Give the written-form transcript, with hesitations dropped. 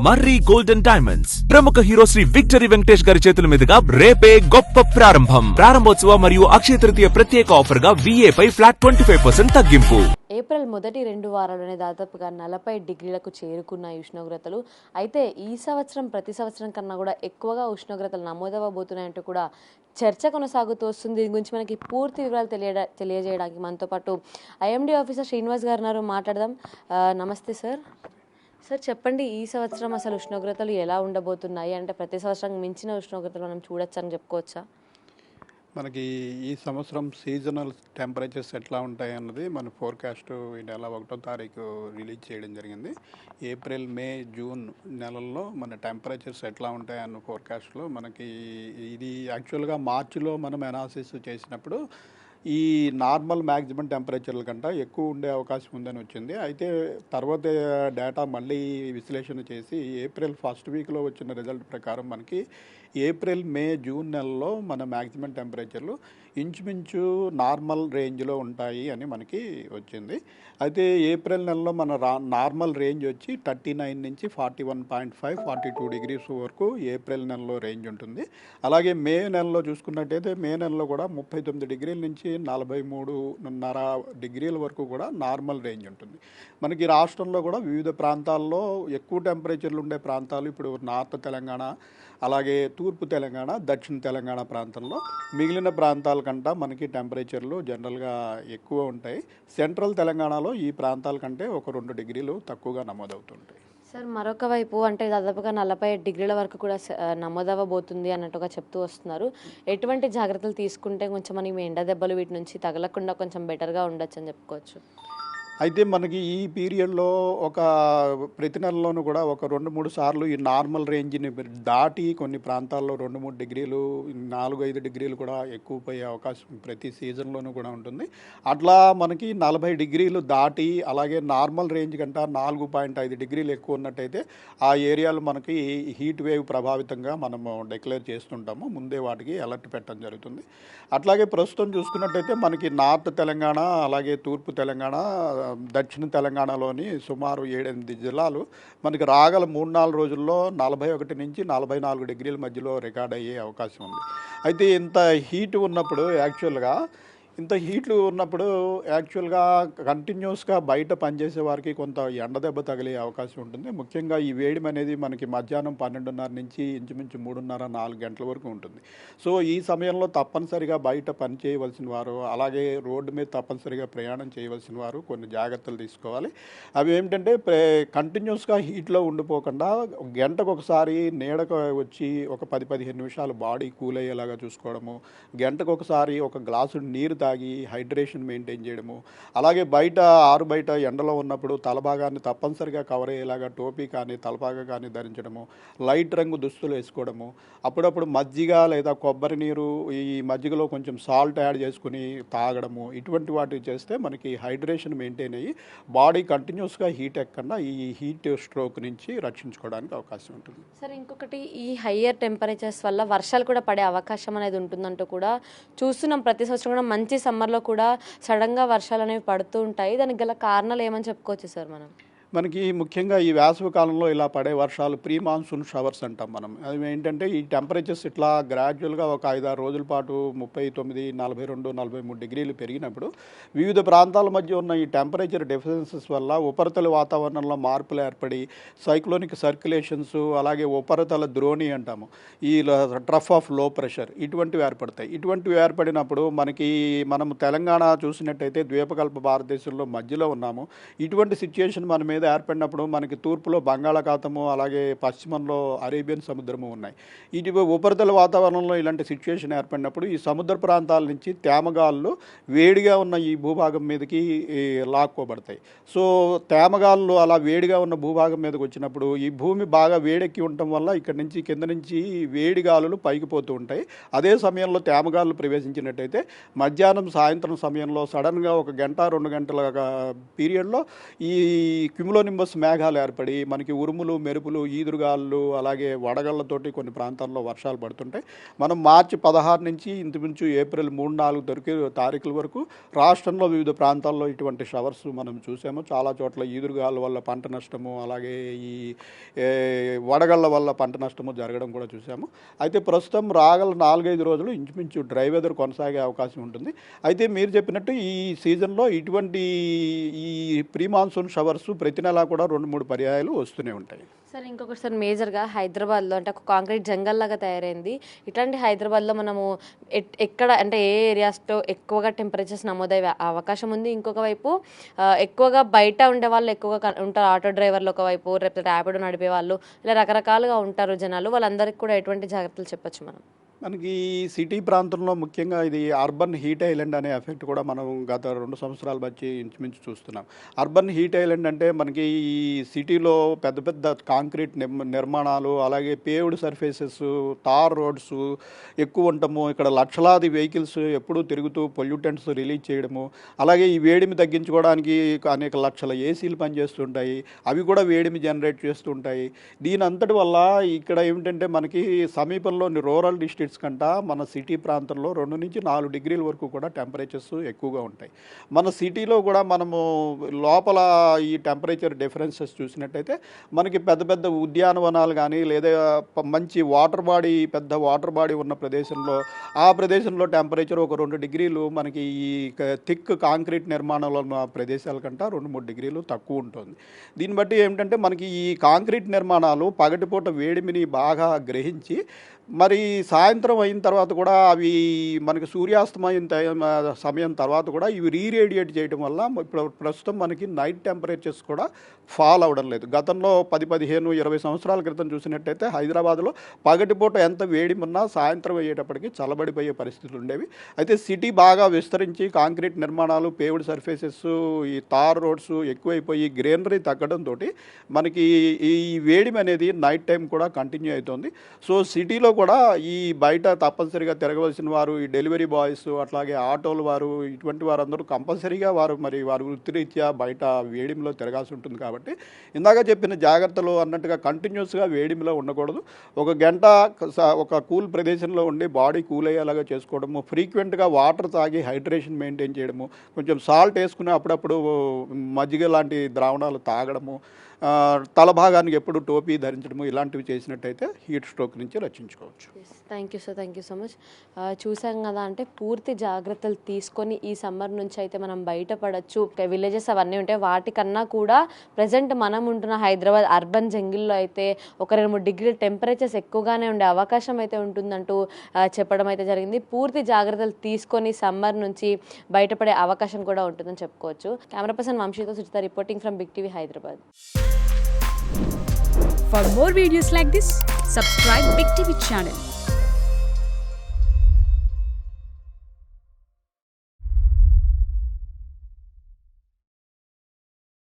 మర్రి golden diamonds ప్రముఖ hero Shri victory Venkatesh గారి చేతుల మీదుగా రేపే గొప్ప ప్రారంభం. ప్రారంభోత్సవ మరియు అక్షయ తృతీయ ప్రత్యేక ఆఫర్ గా VA పై ఫ్లాట్ 25% తగ్గింపు. ఏప్రిల్ మొదటి 2 వారాల్లోనే దాదాపుగా 40 డిగ్రీలకు చేరుకున్న ఉష్ణోగ్రతలు. అయితే ఈ సంవత్సరం ప్రతి సంవత్సరం కన్నా కూడా ఎక్కువగా ఉష్ణోగ్రతలు నమోదవబోతున్నాయంటూ కూడా చర్చ కొనసాగుతూ వస్తుంది. దీని గురించి మనకి పూర్తి వివరాలు తెలియజేయడానికి మనతో పాటు IMD ఆఫీసర్ శ్రీనివాస్ గారు ఉన్నారు. మాట్లాడదాం. నమస్తే సార్. సార్ చెప్పండి, ఈ సంవత్సరం అసలు ఉష్ణోగ్రతలు ఎలా ఉండబోతున్నాయి? అంటే ప్రతి సంవత్సరం మించిన ఉష్ణోగ్రతలు మనం చూడొచ్చు అని చెప్పుకోవచ్చా? మనకి ఈ సంవత్సరం సీజనల్ టెంపరేచర్స్ ఎట్లా ఉంటాయి అన్నది మన ఫోర్కాస్ట్ ఈ నెల 1వ తారీఖు రిలీజ్ చేయడం జరిగింది. ఏప్రిల్, మే, జూన్ నెలల్లో మన టెంపరేచర్స్ ఎట్లా ఉంటాయి అన్న ఫోర్కాస్ట్లో మనకి ఇది యాక్చువల్గా మార్చిలో మనం అనాలిసిస్ చేసినప్పుడు ఈ నార్మల్ మ్యాక్సిమం టెంపరేచర్ల కంటే ఎక్కువ ఉండే అవకాశం ఉందని వచ్చింది. అయితే తర్వాత డేటా మళ్ళీ విశ్లేషణ చేసి ఏప్రిల్ ఫస్ట్ వీక్లో వచ్చిన రిజల్ట్ ప్రకారం మనకి ఏప్రిల్, మే, జూన్ నెలలో మన మ్యాక్సిమం టెంపరేచర్లు ఇంచుమించు నార్మల్ రేంజ్లో ఉంటాయి అని మనకి వచ్చింది. అయితే ఏప్రిల్ నెలలో మన నార్మల్ రేంజ్ వచ్చి 39 నుంచి 41.5, 42 డిగ్రీస్ వరకు ఏప్రిల్ నెలలో రేంజ్ ఉంటుంది. అలాగే మే నెలలో చూసుకున్నట్టయితే మే నెలలో కూడా 39 డిగ్రీల నుంచి 43.5 డిగ్రీల వరకు కూడా నార్మల్ రేంజ్ ఉంటుంది. మనకి రాష్ట్రంలో కూడా వివిధ ప్రాంతాల్లో ఎక్కువ టెంపరేచర్లు ఉండే ప్రాంతాలు ఇప్పుడు నార్త్ తెలంగాణ, అలాగే తూర్పు తెలంగాణ, దక్షిణ తెలంగాణ ప్రాంతంలో మిగిలిన ప్రాంతాల కంటే మనకి టెంపరేచర్లు జనరల్గా ఎక్కువ ఉంటాయి. సెంట్రల్ తెలంగాణలో ఈ ప్రాంతాల కంటే ఒక 2 డిగ్రీలు తక్కువగా నమోదవుతుంటాయి. సార్ మరొక వైపు అంటే దాదాపుగా 40 డిగ్రీల వరకు కూడా నమోదవబోతుంది అన్నట్టుగా చెప్తూ వస్తున్నారు. ఎటువంటి జాగ్రత్తలు తీసుకుంటే కొంచెం మనం ఎండ దెబ్బలు వీటి నుంచి తగలకుండా కొంచెం బెటర్గా ఉండొచ్చు అని చెప్పుకోవచ్చు? అయితే మనకి ఈ పీరియడ్లో ప్రతి నెలలోనూ కూడా ఒక 2-3 సార్లు ఈ నార్మల్ రేంజ్ని దాటి కొన్ని ప్రాంతాల్లో 2-3 డిగ్రీలు, 4-5 డిగ్రీలు కూడా ఎక్కువ పోయే అవకాశం ప్రతి సీజన్లోనూ కూడా ఉంటుంది. అట్లా మనకి 40 డిగ్రీలు దాటి అలాగే నార్మల్ రేంజ్ కంటే 4.5 డిగ్రీలు ఎక్కువ ఉన్నట్టయితే ఆ ఏరియాలు మనకి హీట్ వేవ్ ప్రభావితంగా మనము డిక్లేర్ చేస్తుంటాము. ముందే వాటికి అలర్ట్ పెట్టడం జరుగుతుంది. అట్లాగే ప్రస్తుతం చూసుకున్నట్టయితే మనకి నార్త్ తెలంగాణ, అలాగే తూర్పు తెలంగాణ, దక్షిణ తెలంగాణలోని సుమారు 7-8 జిల్లాలు మనకి రాగల 3-4 రోజుల్లో 41 నుంచి 44 డిగ్రీల మధ్యలో రికార్డ్ అయ్యే అవకాశం ఉంది. అయితే ఇంత హీట్ ఉన్నప్పుడు యాక్చువల్గా కంటిన్యూస్గా బయట పనిచేసే వారికి కొంత ఎండ దెబ్బ తగిలే అవకాశం ఉంటుంది. ముఖ్యంగా ఈ వేడిమి అనేది మనకి మధ్యాహ్నం 12:30 నుంచి ఇంచుమించు 3:30-4 గంటల వరకు ఉంటుంది. సో ఈ సమయంలో తప్పనిసరిగా బయట పని చేయవలసిన వారు, అలాగే రోడ్డు మీద తప్పనిసరిగా ప్రయాణం చేయవలసిన వారు కొన్ని జాగ్రత్తలు తీసుకోవాలి. అవి ఏమిటంటే కంటిన్యూస్గా హీట్లో ఉండిపోకుండా గంటకు ఒకసారి నీడకు వచ్చి ఒక 10-15 నిమిషాలు బాడీ కూల్ అయ్యేలాగా చూసుకోవడము, గంటకు ఒకసారి ఒక గ్లాసు నీరు తాగి హైడ్రేషన్ మెయింటైన్ చేయడము, అలాగే ఆరు బయట ఎండలో ఉన్నప్పుడు తలభాగాన్ని తప్పనిసరిగా కవర్ అయ్యేలాగా టోపీ కానీ తలపాగా కానీ ధరించడము, లైట్ రంగు దుస్తులు వేసుకోవడము, అప్పుడప్పుడు మజ్జిగ లేదా కొబ్బరి నీరు ఈ మజ్జిగలో కొంచెం సాల్ట్ యాడ్ చేసుకుని తాగడము, ఇటువంటి వాటివి చేస్తే మనకి హైడ్రేషన్ మెయింటైన్ అయ్యి బాడీ కంటిన్యూస్గా హీట్ ఎక్కకుండా ఈ హీట్ స్ట్రోక్ నుంచి రక్షించుకోవడానికి అవకాశం ఉంటుంది. సార్ ఇంకొకటి, ఈ హయ్యర్ టెంపరేచర్స్ వల్ల వర్షాలు కూడా పడే అవకాశం అనేది ఉంటుందంటూ కూడా చూస్తున్నాం. ప్రతి సంవత్సరం కూడా మంచి సమ్మర్లో కూడా సడన్గా వర్షాలు అనేవి పడుతూ ఉంటాయి. దానికి గల కారణాలు ఏమని చెప్పుకోవచ్చు సార్ మనం? మనకి ముఖ్యంగా ఈ వేసవి కాలంలో ఇలా పడే వర్షాలు ప్రీ మాన్సూన్ షవర్స్ అంటాం మనం. అవి ఏంటంటే ఈ టెంపరేచర్స్ ఇట్లా గ్రాడ్యువల్గా ఒక 5-6 రోజుల పాటు 39, 42, 43 డిగ్రీలు పెరిగినప్పుడు వివిధ ప్రాంతాల మధ్య ఉన్న ఈ టెంపరేచర్ డిఫరెన్సెస్ వల్ల ఉపరితల వాతావరణంలో మార్పులు ఏర్పడి సైక్లోనిక్ సర్క్యులేషన్స్, అలాగే ఉపరితల ద్రోణి అంటాము, ఈ ట్రఫ్ ఆఫ్ లో ప్రెషర్, ఇటువంటివి ఏర్పడతాయి. ఇటువంటివి ఏర్పడినప్పుడు మనం తెలంగాణ చూసినట్టయితే ద్వీపకల్ప భారతదేశంలో మధ్యలో ఉన్నాము. ఇటువంటి సిచ్యుయేషన్ మన మీద ఏర్పడినప్పుడు మనకి తూర్పులో బంగాళాఖాతము, అలాగే పశ్చిమంలో అరేబియన్ సముద్రము ఉన్నాయి. ఇటు ఉపరితల వాతావరణంలో ఇలాంటి సిచ్యుయేషన్ ఏర్పడినప్పుడు ఈ సముద్ర ప్రాంతాల నుంచి తేమగాళ్ళు వేడిగా ఉన్న ఈ భూభాగం మీదకి లాక్కోబడతాయి. సో తేమగాళ్ళు అలా వేడిగా ఉన్న భూభాగం మీదకి వచ్చినప్పుడు ఈ భూమి బాగా వేడెక్కి ఉండటం వల్ల ఇక్కడ నుంచి కింద నుంచి వేడి గాలులు పైకి పోతూ ఉంటాయి. అదే సమయంలో తేమగాళ్ళు ప్రవేశించినట్టయితే మధ్యాహ్నం, సాయంత్రం సమయంలో సడన్గా 1 గంట 2 గంటల పీరియడ్లో ఈ క్యూములోనింబస్ మేఘాలు ఏర్పడి మనకి ఉరుములు మెరుపులు ఈదురుగాళ్ళు అలాగే వడగళ్లతోటి కొన్ని ప్రాంతాల్లో వర్షాలు పడుతుంటాయి. మనం మార్చి 16 నుంచి ఇంచుమించు ఏప్రిల్ 3-4 తారీఖుల వరకు రాష్ట్రంలో వివిధ ప్రాంతాల్లో ఇటువంటి షవర్స్ మనం చూసాము. చాలా చోట్ల ఈదురుగాల వల్ల పంట నష్టము అలాగే ఈ వడగళ్ల వల్ల పంట నష్టము జరగడం కూడా చూసాము. అయితే ప్రస్తుతం రాగల 4-5 రోజులు ఇంచుమించు డ్రై వెదర్ కొనసాగే అవకాశం ఉంటుంది. అయితే మీరు చెప్పినట్టు ఈ సీజన్లో ఇటువంటి ఈ ప్రీ మాన్సూన్ షవర్స్ ప్రతి నెలా కూడా 2-3 పర్యాయాలు వస్తూనే ఉంటాయి. సార్ ఇంకొకటి సార్, మేజర్గా హైదరాబాద్లో అంటే ఒక కాంక్రీట్ జంగల్ లాగా తయారైంది. ఇట్లాంటి హైదరాబాద్లో మనము ఎక్కడ అంటే ఏ ఏరియాస్లో ఎక్కువగా టెంపరేచర్స్ నమోదయ్యే అవకాశం ఉంది? ఇంకొక వైపు ఎక్కువగా బయట ఉండే వాళ్ళు ఎక్కువగా ఉంటారు, ఆటో డ్రైవర్లు ఒకవైపు, లేకపోతే ర్యాపిడో నడిపే వాళ్ళు, ఇలా రకరకాలుగా ఉంటారు జనాలు. వాళ్ళందరికీ కూడా ఎటువంటి జాగ్రత్తలు చెప్పొచ్చు మనం? మనకి సిటీ ప్రాంతంలో ముఖ్యంగా ఇది అర్బన్ హీట్ ఐలాండ్ అనే ఎఫెక్ట్ కూడా మనం గత 2 సంవత్సరాల బట్టి ఇంచుమించు చూస్తున్నాం. అర్బన్ హీట్ ఐలాండ్ అంటే మనకి ఈ సిటీలో పెద్ద పెద్ద కాంక్రీట్ నిర్మాణాలు అలాగే పేవ్డ్ సర్ఫేసెస్, తార్ రోడ్స్ ఎక్కువ ఉండటము, ఇక్కడ లక్షలాది వెహికల్స్ ఎప్పుడూ తిరుగుతూ పొల్యూటెంట్స్ రిలీజ్ చేయడము, అలాగే ఈ వేడిమి తగ్గించుకోవడానికి అనేక లక్షల ఏసీలు పనిచేస్తుంటాయి, అవి కూడా వేడిమి జనరేట్ చేస్తుంటాయి. దీని అంతటి వల్ల ఇక్కడ ఏమిటంటే మనకి సమీపంలోని రూరల్ డిస్ట్రిక్ట్స్ కంట మన సిటీ ప్రాంతంలో 2-4 డిగ్రీల వరకు కూడా టెంపరేచర్స్ ఎక్కువగా ఉంటాయి. మన సిటీలో కూడా మనము లోపల ఈ టెంపరేచర్ డిఫరెన్సెస్ చూసినట్టయితే మనకి పెద్ద పెద్ద ఉద్యానవనాలు కానీ లేదా మంచి పెద్ద వాటర్ బాడీ ఉన్న ప్రదేశంలో ఆ ప్రదేశంలో టెంపరేచర్ ఒక 2 డిగ్రీలు మనకి ఈ థిక్ కాంక్రీట్ నిర్మాణాలు ఉన్న ప్రదేశాల కంట 2-3 డిగ్రీలు తక్కువ ఉంటుంది. దీన్ని బట్టి ఏమిటంటే మనకి ఈ కాంక్రీట్ నిర్మాణాలు పగటిపూట వేడిమిని బాగా గ్రహించి మరి సాయంత్రం అయిన తర్వాత కూడా అవి మనకి సూర్యాస్తమయం సమయం తర్వాత కూడా ఇవి రీరేడియేట్ చేయడం వల్ల ఇప్పుడు ప్రస్తుతం మనకి నైట్ టెంపరేచర్స్ కూడా ఫాల్ అవ్వడం లేదు. గతంలో 10-15-20 సంవత్సరాల క్రితం చూసినట్టయితే హైదరాబాద్లో పగటిపూట ఎంత వేడి ఉన్నా సాయంత్రం అయ్యేటప్పటికి చల్లబడిపోయే పరిస్థితులు ఉండేవి. అయితే సిటీ బాగా విస్తరించి కాంక్రీట్ నిర్మాణాలు, పేవ్డ్ సర్ఫేసెస్, ఈ తార్ రోడ్స్ ఎక్కువైపోయి గ్రీనరీ తగ్గడంతో మనకి ఈ వేడిమి అనేది నైట్ టైం కూడా కంటిన్యూ అవుతుంది. సో సిటీలో కూడా ఈ బయట తప్పనిసరిగా తిరగవలసిన వారు, ఈ డెలివరీ బాయ్స్ అట్లాగే ఆటోల వారు, ఇటువంటి వారందరూ కంపల్సరీగా వారి వృత్తిరీత్యా బయట వేడిమిలో తిరగాల్సి ఉంటుంది. కాబట్టి ఇందాక చెప్పిన జాగ్రత్తలు అన్నట్టుగా కంటిన్యూస్గా వేడిమిలో ఉండకూడదు. ఒక గంట ఒక కూల్ ప్రదేశంలో ఉండి బాడీ కూల్ అయ్యేలాగా చేసుకోవడము, ఫ్రీక్వెంట్గా వాటర్ తాగి హైడ్రేషన్ మెయింటైన్ చేయడము, కొంచెం సాల్ట్ వేసుకుని అప్పుడప్పుడు మజ్జిగ లాంటి ద్రావణాలు తాగడము, తల భాగానికి ఎప్పుడు టోపీ ధరించడము, ఇలాంటివి చేసినట్టయితే హీట్ స్ట్రోక్ నుంచి రక్షించుకోవచ్చు. Thank you sir, thank you so much. చూసాం కదా, అంటే పూర్తి జాగ్రత్తలు తీసుకొని ఈ సమ్మర్ నుంచి అయితే మనం బయటపడచ్చు. విలేజెస్ అవన్నీ ఉంటాయి, వాటికన్నా కూడా ప్రజెంట్ మనం ఉంటున్న హైదరాబాద్ అర్బన్ జంగిల్లో అయితే ఒక 2-3 డిగ్రీల టెంపరేచర్స్ ఎక్కువగానే ఉండే అవకాశం అయితే ఉంటుందంటూ చెప్పడం అయితే జరిగింది. పూర్తి జాగ్రత్తలు తీసుకొని సమ్మర్ నుంచి బయటపడే అవకాశం కూడా ఉంటుందని చెప్పుకోవచ్చు. కెమెరా పర్సన్ వంశీతో Suchitha reporting from Big TV Hyderabad. For more videos like this, subscribe Big TV channel.